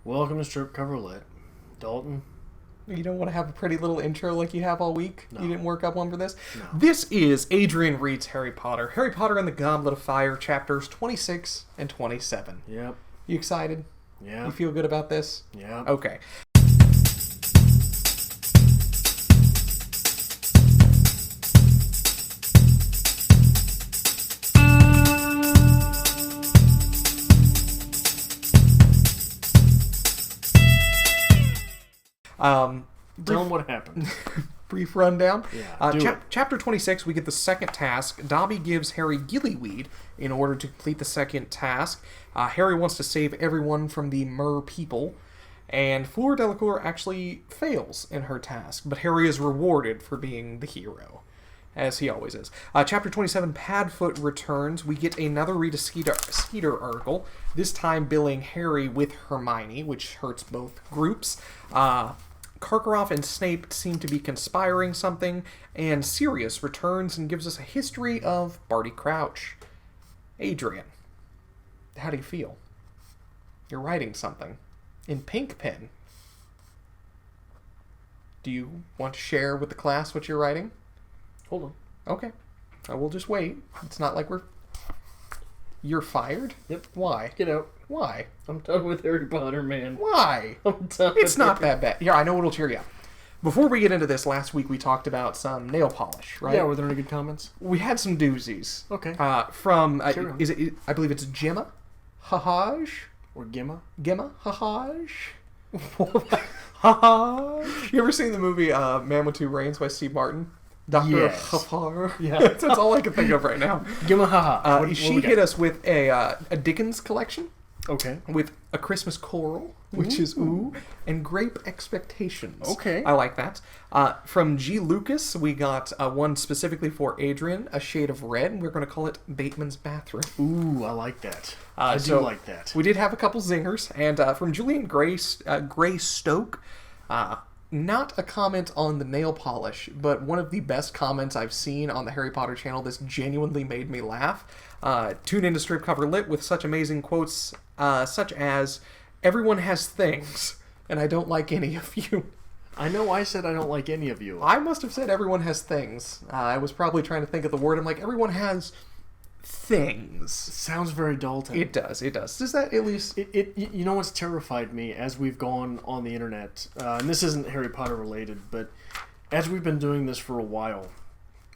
Welcome to Strip Cover Lit. Dalton. You don't want to have a pretty little intro like you have all week? No. You didn't work up one for this? No. This is Adrian reads Harry Potter. Harry Potter and the Goblet of Fire, chapters 26 and 27. Yep. You excited? Yeah. You feel good about this? Yeah. Okay. Tell them what happened. Brief rundown. Yeah, Chapter 26, we get the second task. Dobby gives Harry gillyweed in order to complete the second task. Harry wants to save everyone from the Mer people, and Fleur Delacour actually fails in her task, but Harry is rewarded for being the hero, as he always is. Chapter 27, Padfoot returns. We get another Rita Skeeter article, this time billing Harry with Hermione, which hurts both groups. Karkaroff and Snape seem to be conspiring something, and Sirius returns and gives us a history of Barty Crouch. Adrian, how do you feel? You're writing something in pink pen. Do you want to share with the class what you're writing? Hold on. Okay. I will just wait. It's not like You're fired? Yep. Why? Get out. Why? I'm done with Harry Potter, man. Why? I'm done. It's not that bad. Yeah, I know what'll cheer you up. Before we get into this, last week we talked about some nail polish, right? Yeah, were there any good comments? We had some doozies. Okay. From, Sure. I believe it's Gemma Hahaj? Or Gimma? Gemma Hahaj? Hahaj? You ever seen the movie Man with Two Brains by Steve Martin? Dr. Yes. Hafar? Yeah. That's all I can think of right now. Gimma haha. She hit us with a Dickens collection. Okay. With A Christmas Choral, which is Ooh, and Grape Expectations. Okay. I like that. From G. Lucas, we got one specifically for Adrian, A Shade of Red, and we're going to call it Bateman's Bathroom. Ooh, I like that. I do like that. We did have a couple zingers, and from Julian Gray Stoke, not a comment on the nail polish, but one of the best comments I've seen on the Harry Potter channel. This genuinely made me laugh. Tune into Strip Cover Lit with such amazing quotes, such as, "Everyone has things, and I don't like any of you." I know I said I don't like any of you. I must have said everyone has things. I was probably trying to think of the word. I'm like, everyone has things. Sounds very Dalton. It does. Does that at least... You know what's terrified me as we've gone on the internet, and this isn't Harry Potter related, but as we've been doing this for a while,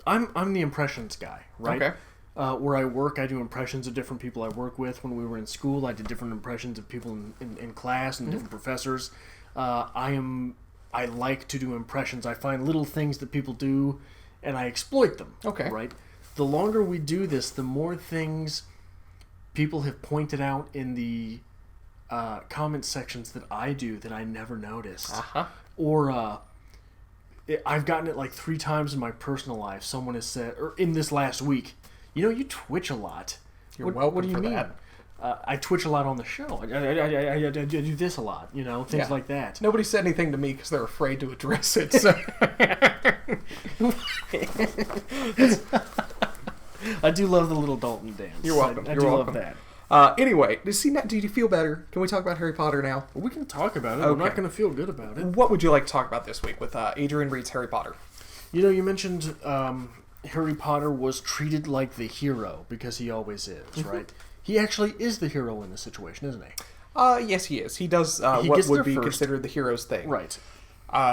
I'm the impressions guy, right? Okay. Where I work, I do impressions of different people I work with. When we were in school, I did different impressions of people in class and different professors. I like to do impressions. I find little things that people do, and I exploit them. Okay. Right? The longer we do this, the more things people have pointed out in the comment sections that I do that I never noticed. Uh-huh. Or I've gotten it like 3 times in my personal life. Someone has said, or in this last week, you twitch a lot. You're welcome What do you for mean? that. I twitch a lot on the show. I do this a lot, things like that. Nobody said anything to me because they're afraid to address it. So. I do love the little Dalton dance. You're welcome. I You're do welcome. love that. Anyway, do you feel better? Can we talk about Harry Potter now? We can talk about it. Okay. I'm not going to feel good about it. What would you like to talk about this week with Adrian reads Harry Potter? You mentioned Harry Potter was treated like the hero because he always is, right? He actually is the hero in this situation, isn't he? Yes, he is. He does He what gets would there be first. considered the hero's thing. Right.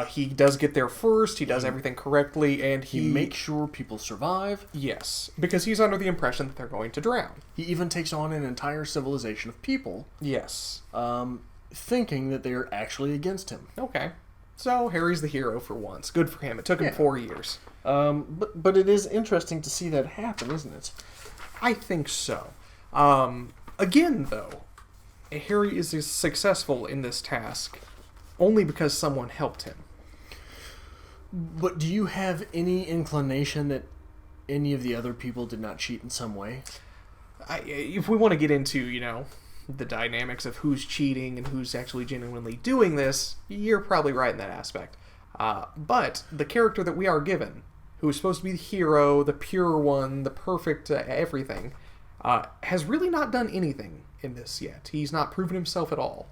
He does get there first. He does everything correctly, and He makes sure people survive. Yes, because he's under the impression that they're going to drown. He even takes on an entire civilization of people, Yes. thinking that they are actually against him. Okay. So Harry's the hero for once. Good for him. It took him 4 years. But it is interesting to see that happen, isn't it? I think so. Again, though, Harry is successful in this task only because someone helped him. But do you have any inclination that any of the other people did not cheat in some way? If we want to get into, the dynamics of who's cheating and who's actually genuinely doing this, you're probably right in that aspect. But the character that we are given, who is supposed to be the hero, the pure one, the perfect everything, has really not done anything in this yet. He's not proven himself at all.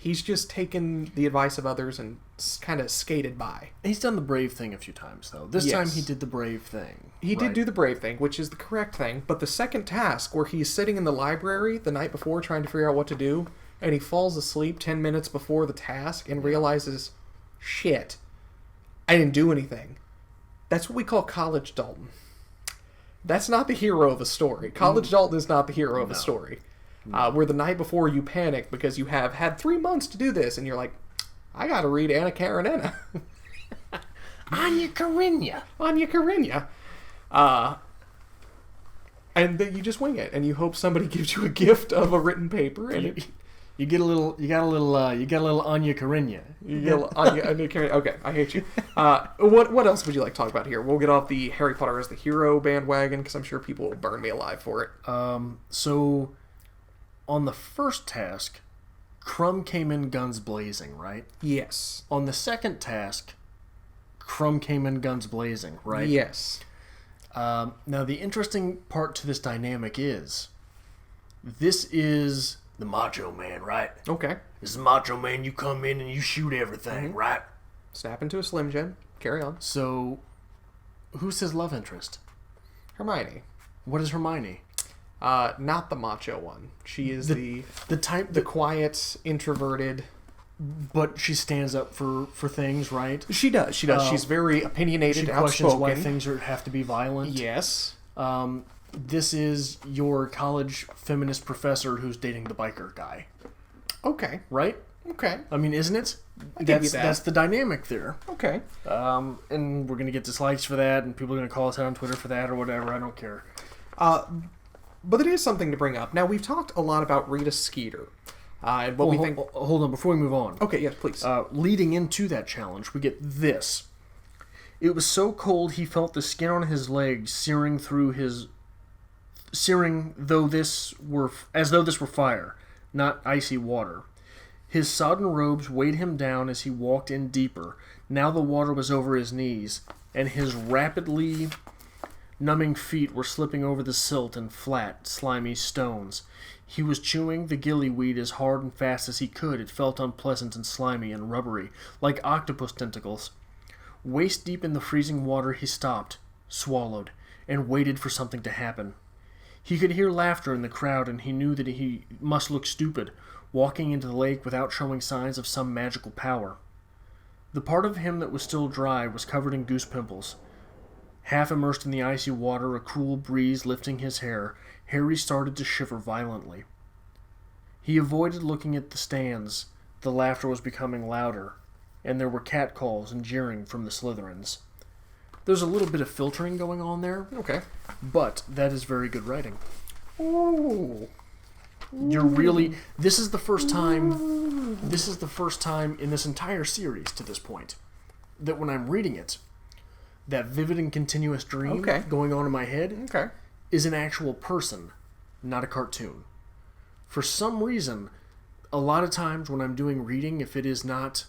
He's just taken the advice of others and kind of skated by. He's done the brave thing a few times, though. This time he did the brave thing. He did do the brave thing, which is the correct thing. But the second task, where he's sitting in the library the night before trying to figure out what to do, and he falls asleep 10 minutes before the task and realizes, shit, I didn't do anything. That's what we call college Dalton. That's not the hero of a story. College Dalton is not the hero of a story. Where the night before you panic because you have had 3 months to do this, and you're like, I gotta read Anna Karenina. Anya Karenina. And then you just wing it, and you hope somebody gives you a gift of a written paper, and you got a little Anya Karenina. Anya Karenina. Okay, I hate you. What else would you like to talk about here? We'll get off the Harry Potter as the hero bandwagon, because I'm sure people will burn me alive for it. So, on the first task, Crumb came in guns blazing, right? Yes. On the second task, Crumb came in guns blazing, right? Yes. Now, the interesting part to this dynamic is, this is the Macho Man, right? Okay. This is Macho Man, you come in and you shoot everything, right? Snap into a Slim Jim. Carry on. So, who's his love interest? Hermione. What is Hermione? Not the macho one. She is the quiet, introverted... But she stands up for things, right? She does. She's very opinionated, she outspoken. questions why things have to be violent. Yes. This is your college feminist professor who's dating the biker guy. Okay. Right? Okay. I mean, isn't it? That's the dynamic there. Okay. And we're going to get dislikes for that, and people are going to call us out on Twitter for that or whatever. I don't care. But it is something to bring up. Now, we've talked a lot about Rita Skeeter. And what we think... Hold on, before we move on. Okay, yes, please. Leading into that challenge, we get this. It was so cold he felt the skin on his legs searing as though this were fire, not icy water. His sodden robes weighed him down as he walked in deeper. Now the water was over his knees, and his rapidly numbing feet were slipping over the silt and flat, slimy stones. He was chewing the gillyweed as hard and fast as he could. It felt unpleasant and slimy and rubbery, like octopus tentacles. Waist deep in the freezing water, he stopped, swallowed, and waited for something to happen. He could hear laughter in the crowd, and he knew that he must look stupid, walking into the lake without showing signs of some magical power. The part of him that was still dry was covered in goose pimples. Half immersed in the icy water, a cool breeze lifting his hair, Harry started to shiver violently. He avoided looking at the stands. The laughter was becoming louder, and there were catcalls and jeering from the Slytherins. There's a little bit of filtering going on there. Okay. But that is very good writing. Ooh. This is the first time in this entire series to this point that when I'm reading it, that vivid and continuous dream going on in my head is an actual person, not a cartoon. For some reason, a lot of times when I'm doing reading, if it is not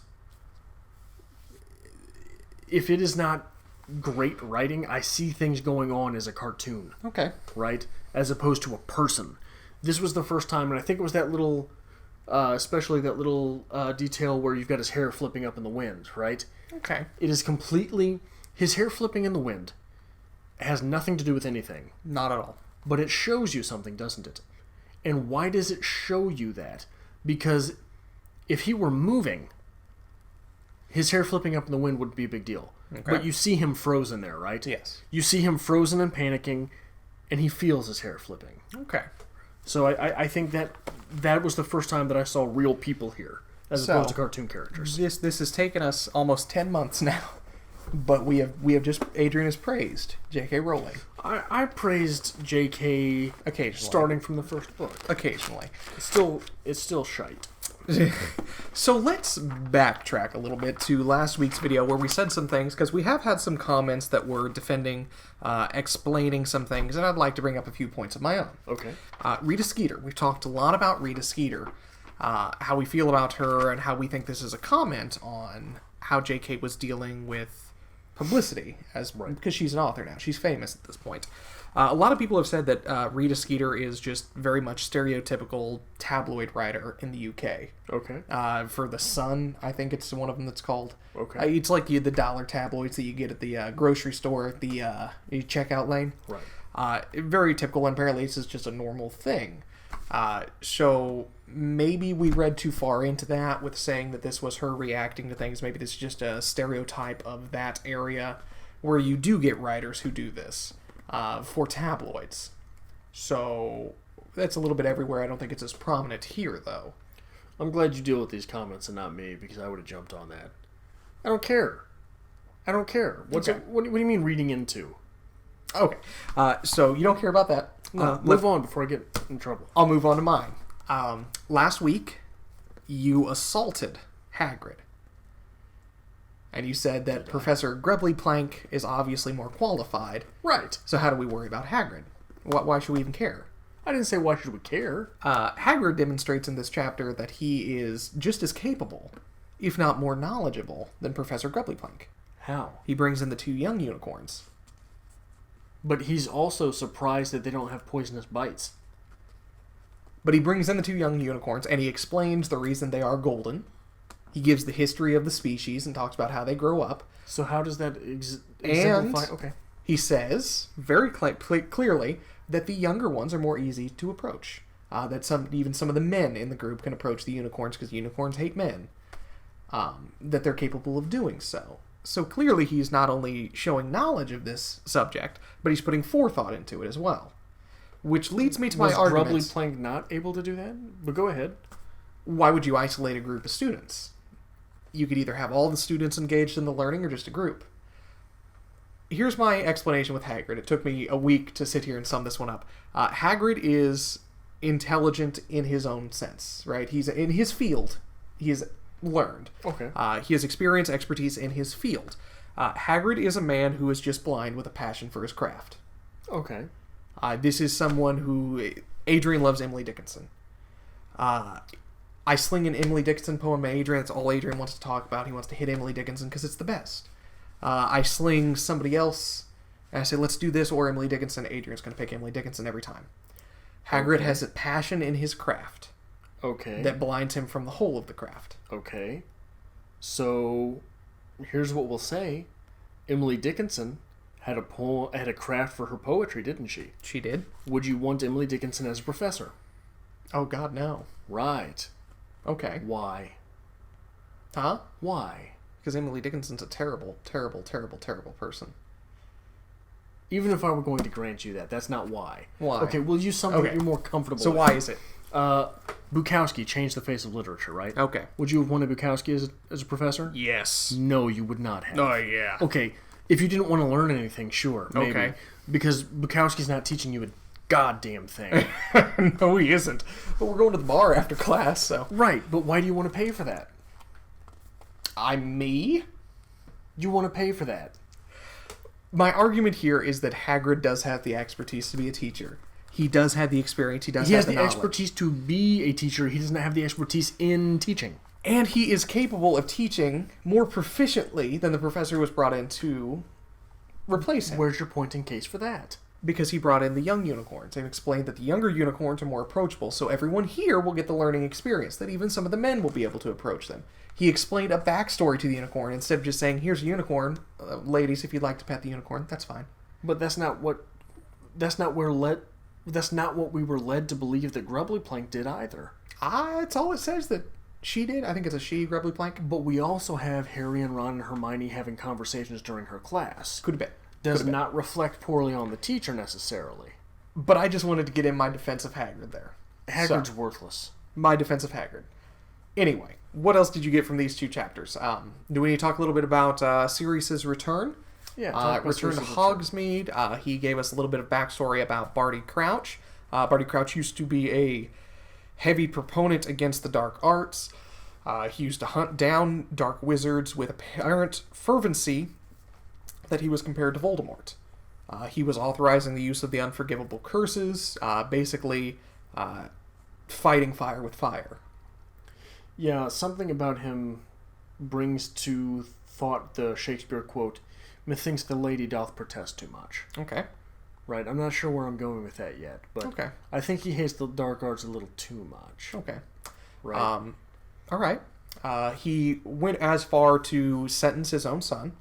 great writing, I see things going on as a cartoon. Okay. Right? As opposed to a person. This was the first time, and I think it was that little, especially that little detail where you've got his hair flipping up in the wind, right? Okay. It is completely... His hair flipping in the wind has nothing to do with anything. Not at all. But it shows you something, doesn't it? And why does it show you that? Because if he were moving, his hair flipping up in the wind wouldn't be a big deal. Okay. But you see him frozen there, right? Yes. You see him frozen and panicking, and he feels his hair flipping. Okay. So I think that was the first time that I saw real people here, as opposed to cartoon characters. This has taken us almost 10 months now. But we have just... Adrian has praised J.K. Rowling. I praised J.K. occasionally, starting from the first book. Occasionally. It's still shite. So let's backtrack a little bit to last week's video where we said some things, because we have had some comments that were defending, explaining some things, and I'd like to bring up a few points of my own. Okay. Rita Skeeter. We've talked a lot about Rita Skeeter, how we feel about her, and how we think this is a comment on how J.K. was dealing with publicity, because she's an author now. She's famous at this point. A lot of people have said that Rita Skeeter is just very much stereotypical tabloid writer in the UK. Okay. For The Sun, I think it's one of them that's called. Okay. It's like the dollar tabloids that you get at the grocery store at the checkout lane. Right. Very typical, and apparently this is just a normal thing. So maybe we read too far into that with saying that this was her reacting to things. Maybe this is just a stereotype of that area where you do get writers who do this for tabloids. So that's a little bit everywhere. I don't think it's as prominent here, though. I'm glad you deal with these comments and not me, because I would have jumped on that. I don't care. What do you mean reading into? Okay. So you don't care about that. No, move on before I get in trouble. I'll move on to mine. Last week, you assaulted Hagrid. And you said that Professor Grubbly Plank is obviously more qualified. Right. So how do we worry about Hagrid? Why should we even care? I didn't say why should we care. Hagrid demonstrates in this chapter that he is just as capable, if not more knowledgeable, than Professor Grubbly Plank. How? He brings in the 2 young unicorns. But he's also surprised that they don't have poisonous bites. But he brings in the 2 young unicorns, and he explains the reason they are golden. He gives the history of the species and talks about how they grow up. So how does that exemplify? Okay. He says very clearly that the younger ones are more easy to approach. That even some of the men in the group can approach the unicorns because unicorns hate men. That they're capable of doing so. So clearly he's not only showing knowledge of this subject, but he's putting forethought into it as well. Which leads me to my argument. Was Grubbly Plank not able to do that? But go ahead. Why would you isolate a group of students? You could either have all the students engaged in the learning or just a group. Here's my explanation with Hagrid. It took me a week to sit here and sum this one up. Hagrid is intelligent in his own sense, right? He's in his field. He is learned. Okay. He has experience, expertise in his field. Hagrid is a man who is just blind with a passion for his craft. Okay. This is someone who... Adrian loves Emily Dickinson. I sling an Emily Dickinson poem to Adrian. That's all Adrian wants to talk about. He wants to hit Emily Dickinson because it's the best. I sling somebody else, and I say, let's do this or Emily Dickinson. Adrian's going to pick Emily Dickinson every time. Hagrid has a passion in his craft. Okay. That blinds him from the whole of the craft. Okay. So, here's what we'll say. Emily Dickinson had a craft for her poetry, didn't she? She did. Would you want Emily Dickinson as a professor? Oh, God, no. Right. Okay. Why? Huh? Why? Because Emily Dickinson's a terrible, terrible, terrible, terrible person. Even if I were going to grant you that, that's not why. Why? Okay, we'll use something that you're more comfortable with. So why is it? Bukowski changed the face of literature, right? Okay. Would you have wanted Bukowski as a professor? Yes. No, you would not have. Oh, yeah. Okay, if you didn't want to learn anything, sure, maybe. Okay. Because Bukowski's not teaching you a goddamn thing. No, he isn't. But we're going to the bar after class, so... Right, but why do you want to pay for that? I'm me? You want to pay for that. My argument here is that Hagrid does have the expertise to be a teacher. He does have the experience. He has the expertise to be a teacher. He doesn't have the expertise in teaching. And he is capable of teaching more proficiently than the professor who was brought in to replace him. Where's your point in case for that? Because he brought in the young unicorns and explained that the younger unicorns are more approachable, so everyone here will get the learning experience, that even some of the men will be able to approach them. He explained a backstory to the unicorn instead of just saying, here's a unicorn, ladies, if you'd like to pet the unicorn, that's fine. But that's not what we were led to believe that Grubbly Plank did either. It's all it says that she did. I think it's a she, Grubbly Plank. But we also have Harry and Ron and Hermione having conversations during her class. Could have been. Does not reflect poorly on the teacher necessarily. But I just wanted to get in my defense of Hagrid there. Hagrid's worthless. My defense of Hagrid. Anyway, what else did you get from these 2 chapters? Do we need to talk a little bit about Sirius's return? Yeah. Return to Hogsmeade. He gave us a little bit of backstory about Barty Crouch. Barty Crouch used to be a heavy proponent against the dark arts. He used to hunt down dark wizards with apparent fervency that he was compared to Voldemort. He was authorizing the use of the unforgivable curses, basically fighting fire with fire. Yeah, something about him brings to thought the Shakespeare quote, "Methinks the lady doth protest too much." Okay. Right? I'm not sure where I'm going with that yet, but Okay. I think he hates the dark arts a little too much. Okay. Right? All right. He went as far to sentence his own son.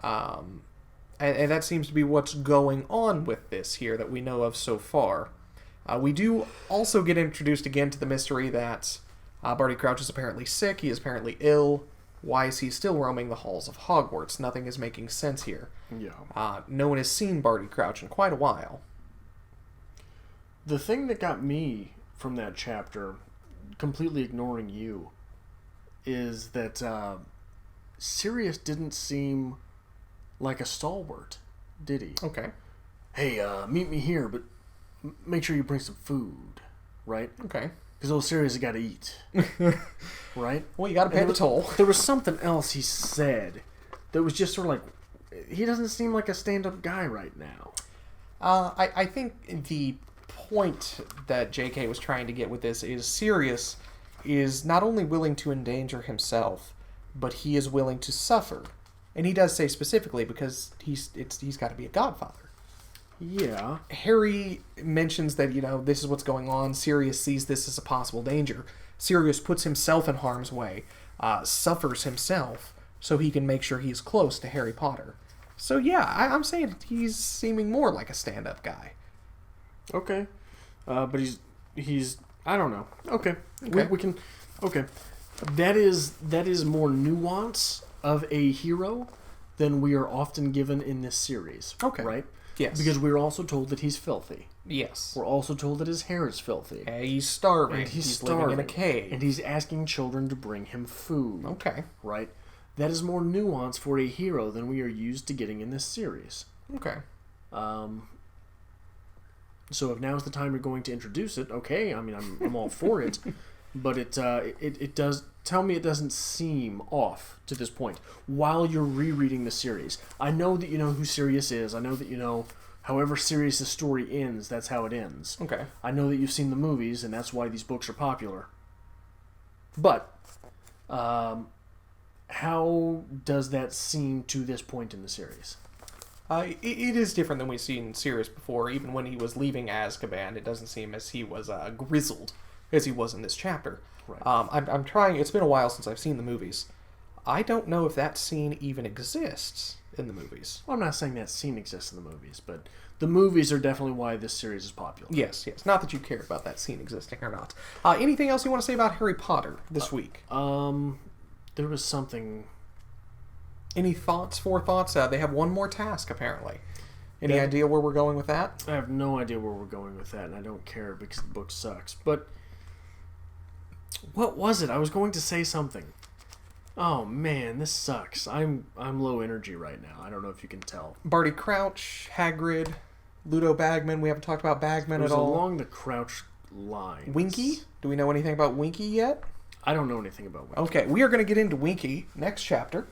And that seems to be what's going on with this here that we know of so far. We do also get introduced again to the mystery that Barty Crouch is apparently sick. He is apparently ill. Why is he still roaming the halls of Hogwarts? Nothing is making sense here. Yeah. No one has seen Barty Crouch in quite a while. The thing that got me from that chapter, completely ignoring you, is that Sirius didn't seem like a stalwart, did he? Okay. Hey, meet me here, but make sure you bring some food, right? Okay. Because old Sirius has got to eat, right? Well, you got to pay the toll. There was something else he said that was just sort of like, he doesn't seem like a stand-up guy right now. I think the point that J.K. was trying to get with this is Sirius is not only willing to endanger himself, but he is willing to suffer. And he does say specifically because he's got to be a godfather. Yeah. Harry mentions that, this is what's going on. Sirius sees this as a possible danger. Sirius puts himself in harm's way, suffers himself, so he can make sure he's close to Harry Potter. So yeah, I'm saying he's seeming more like a stand-up guy. Okay. But he's I don't know. Okay. We can okay. That is more nuance of a hero than we are often given in this series. Okay. Right? Yes. Because we're also told that he's filthy. Yes. We're also told that his hair is filthy. And he's starving. And he's living in a cave. And he's asking children to bring him food. Okay. Right? That is more nuance for a hero than we are used to getting in this series. Okay. So if now's the time you're going to introduce it, okay, I mean, I'm all for it. But it does tell me it doesn't seem off to this point while you're rereading the series. I know that you know who Sirius is. I know that you know however Sirius' story ends, that's how it ends. Okay. I know that you've seen the movies, and that's why these books are popular. But how does that seem to this point in the series? It is different than we've seen Sirius before. Even when he was leaving Azkaban, it doesn't seem as he was grizzled as he was in this chapter. Right. I'm trying. It's been a while since I've seen the movies. I don't know if that scene even exists in the movies. Well, I'm not saying that scene exists in the movies, but the movies are definitely why this series is popular. Yes. Not that you care about that scene existing or not. Anything else you want to say about Harry Potter this week? There was something. Any thoughts? They have one more task, apparently. Any idea where we're going with that? I have no idea where we're going with that, and I don't care because the book sucks. But what was it? I was going to say something. Oh man, this sucks. I'm low energy right now. I don't know if you can tell. Barty Crouch, Hagrid, Ludo Bagman. We haven't talked about Bagman at all. Along the Crouch line. Winky? Do we know anything about Winky yet? I don't know anything about Winky. Okay, we are going to get into Winky next chapter.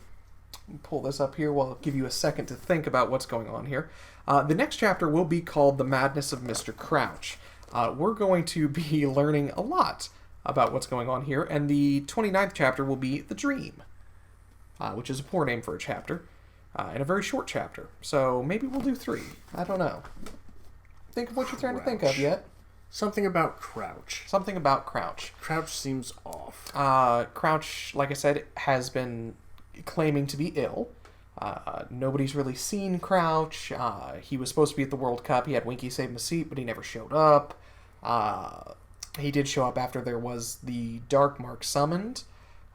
Pull this up here while I'll give you a second to think about what's going on here. The next chapter will be called The Madness of Mr. Crouch. We're going to be learning a lot about what's going on here, and the 29th chapter will be The Dream, which is a poor name for a chapter, and a very short chapter. So maybe we'll do 3. I don't know. Think of what you're trying to think of yet. Something about Crouch. Something about Crouch. Crouch seems off. Crouch, like I said, has been claiming to be ill. Nobody's really seen Crouch. He was supposed to be at the World Cup. He had Winky save him a seat, but he never showed up. He did show up after there was the Dark Mark summoned.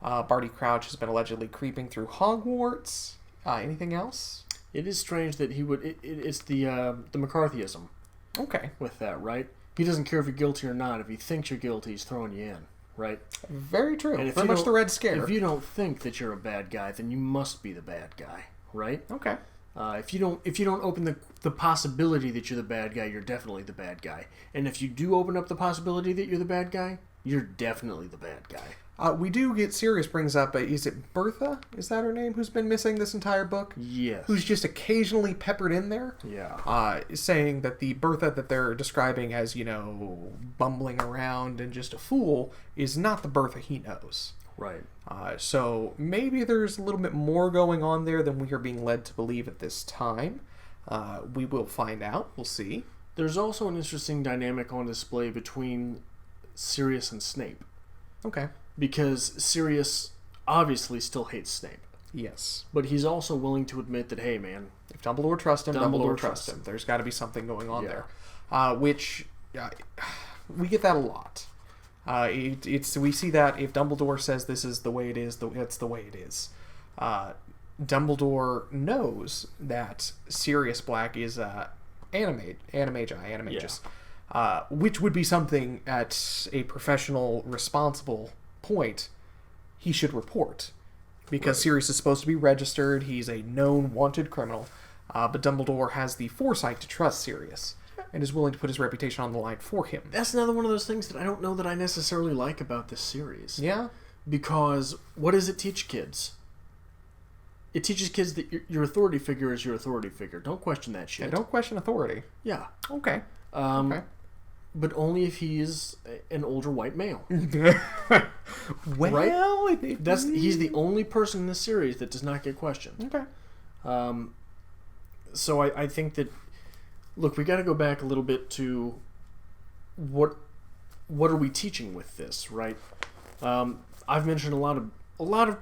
Barty Crouch has been allegedly creeping through Hogwarts. Anything else? It is strange that he would... It's the McCarthyism. Okay. With that, right? He doesn't care if you're guilty or not. If he thinks you're guilty, he's throwing you in. Right? Very true. Very much the Red Scare. If you don't think that you're a bad guy, then you must be the bad guy, right? Okay. If you don't open the possibility that you're the bad guy, you're definitely the bad guy. And if you do open up the possibility that you're the bad guy, you're definitely the bad guy. We do get Sirius brings up, is it Bertha? Is that her name? Who's been missing this entire book? Yes. Who's just occasionally peppered in there? Yeah. Saying that the Bertha that they're describing as, bumbling around and just a fool is not the Bertha he knows. Right. So maybe there's a little bit more going on there than we are being led to believe at this time. We will find out. We'll see. There's also an interesting dynamic on display between Sirius and Snape. Okay. Because Sirius obviously still hates Snape. Yes. But he's also willing to admit that, hey, man... If Dumbledore trusts him, Dumbledore trusts him. There's got to be something going on there. Which, we get that a lot. We see that if Dumbledore says this is the way it is, it's the way it is. Dumbledore knows that Sirius Black is animagus, which would be something at a professional, responsible point he should report. Because Sirius is supposed to be registered, he's a known wanted criminal, but Dumbledore has the foresight to trust Sirius and is willing to put his reputation on the line for him. That's another one of those things that I don't know that I necessarily like about this series. Yeah? Because what does it teach kids? It teaches kids that your authority figure is your authority figure. Don't question that shit. Yeah, don't question authority. Yeah. Okay. Okay. But only if he is an older white male. Well, right? He's the only person in this series that does not get questioned. Okay. So I think that, look, we got to go back a little bit to what are we teaching with this, right? I've mentioned a lot of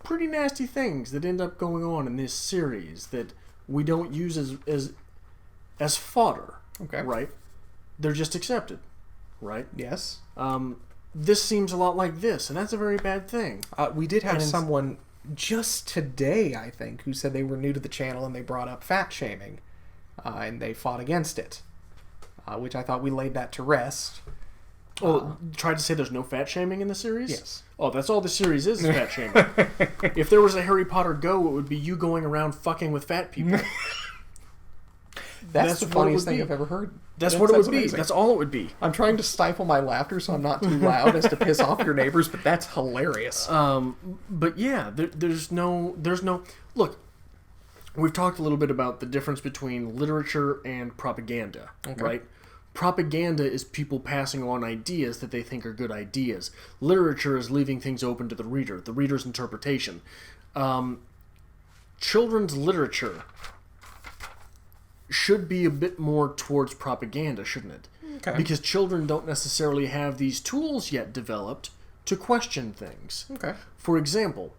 pretty nasty things that end up going on in this series that we don't use as fodder. Okay. Right? They're just accepted, right? Yes. This seems a lot like this, and that's a very bad thing. We did have someone just today, I think, who said they were new to the channel and they brought up fat shaming, and they fought against it, which I thought we laid that to rest. Tried to say there's no fat shaming in the series? Yes. Oh, that's all the series is fat shaming. If there was a Harry Potter Go, it would be you going around fucking with fat people. That's the funniest thing I've ever heard. That's what it would be. Amazing. That's all it would be. I'm trying to stifle my laughter so I'm not too loud as to piss off your neighbors, but that's hilarious. But yeah, there's no... Look, we've talked a little bit about the difference between literature and propaganda, right? Propaganda is people passing on ideas that they think are good ideas. Literature is leaving things open to the reader, the reader's interpretation. Children's literature should be a bit more towards propaganda, shouldn't it? Okay. Because children don't necessarily have these tools yet developed to question things. Okay. For example,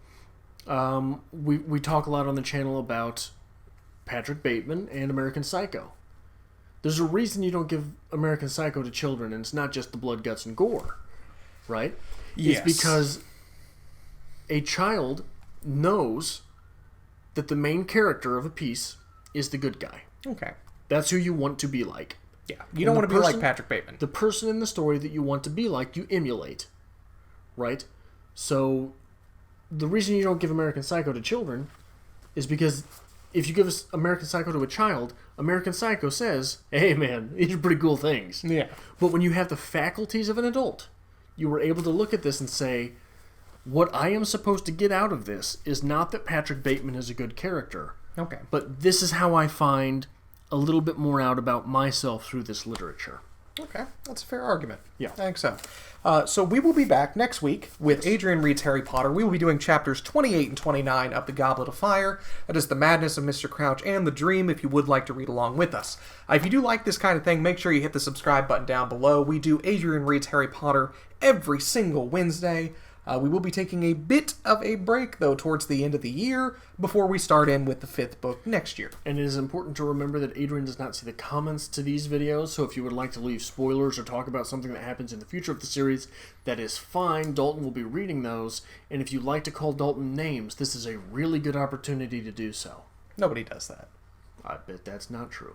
we talk a lot on the channel about Patrick Bateman and American Psycho. There's a reason you don't give American Psycho to children, and it's not just the blood, guts, and gore, right? Yes. It's because a child knows that the main character of a piece is the good guy. Okay. That's who you want to be like. Yeah. You don't want to be like Patrick Bateman. The person in the story that you want to be like, you emulate. Right? So, the reason you don't give American Psycho to children is because if you give American Psycho to a child, American Psycho says, hey man, these are pretty cool things. Yeah. But when you have the faculties of an adult, you were able to look at this and say, what I am supposed to get out of this is not that Patrick Bateman is a good character. Okay. But this is how I find a little bit more out about myself through this literature. Okay. That's a fair argument. Yeah. I think so. So we will be back next week with Adrian Reed's Harry Potter. We will be doing chapters 28 and 29 of The Goblet of Fire. That is The Madness of Mr. Crouch and The Dream, if you would like to read along with us. If you do like this kind of thing, make sure you hit the subscribe button down below. We do Adrian Reed's Harry Potter every single Wednesday. We will be taking a bit of a break, though, towards the end of the year before we start in with the 5th book next year. And it is important to remember that Adrian does not see the comments to these videos, so if you would like to leave spoilers or talk about something that happens in the future of the series, that is fine. Dalton will be reading those, and if you'd like to call Dalton names, this is a really good opportunity to do so. Nobody does that. I bet that's not true.